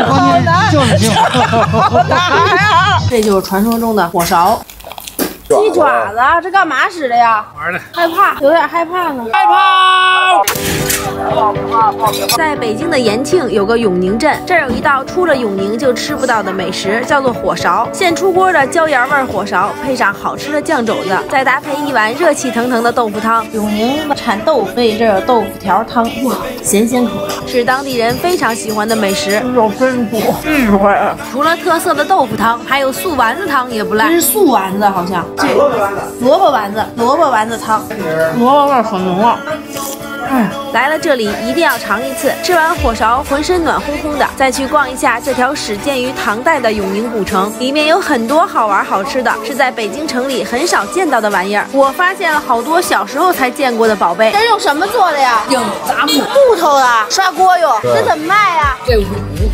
好难，就是行。这就是传说中的火勺。 鸡爪子，这干嘛使的呀？玩的，害怕，有点害怕呢。害怕！在北京的延庆有个永宁镇，这儿有一道出了永宁就吃不到的美食，叫做火勺。现出锅的椒盐味火勺，配上好吃的酱肘子，再搭配一碗热气腾腾的豆腐汤。永宁产豆腐，所以这有豆腐条汤，哇，咸咸口，是当地人非常喜欢的美食。肉真多，巨快。除了特色的豆腐汤，还有素丸子汤也不赖。这是素丸子，好像。这萝卜丸子汤，萝卜味很浓啊。来了这里一定要尝一次，吃完火勺浑身暖烘烘的，再去逛一下这条始建于唐代的永宁古城，里面有很多好玩好吃的，是在北京城里很少见到的玩意儿。我发现了好多小时候才见过的宝贝。这是用什么做的呀？用杂木头的，刷锅用。这怎么卖呀？这5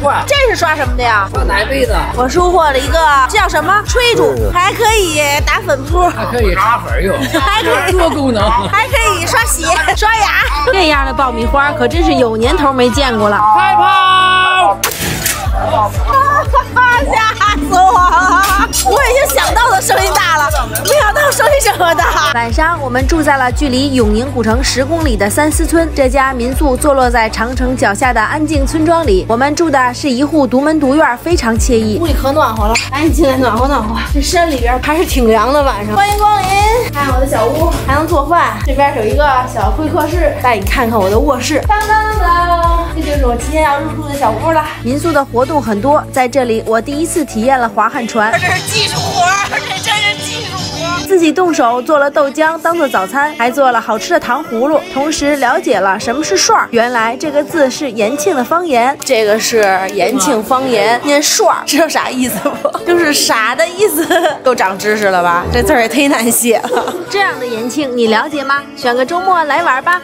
块。这是刷什么的呀？刷奶杯的。我收获了一个，这叫什么？吹柱，还可以打粉扑，还可以擦粉用，还可以多功能，还可以刷鞋、刷牙。这样的爆米花可真是有年头没见过了。快跑！吓死我了！我已经想到的声音大了，没想到声音这么大。晚上我们住在了距离永宁古城10公里的三思村，这家民宿坐落在长城脚下的安静村庄里。我们住的是一户独门独院，非常惬意，屋里可暖和了。赶紧进来暖和暖和，这山里边还是挺凉的。晚上欢迎光临，看我的小屋，还能做饭。这边有一个小会客室，带你看看我的卧室。当当当，这就是我今天要入住的小屋了。民宿的活动很多，在这里我第一次体验了滑旱船。这是技术活，这真是技术活。自己动手做了豆浆当做早餐，还做了好吃的糖葫芦，同时了解了什么是涮。原来这个字是延庆的方言，这个是延庆方言，念涮，知道啥意思不？就是傻的意思。够长知识了吧？这字儿也忒难写了。这样的延庆你了解吗？选个周末来玩吧。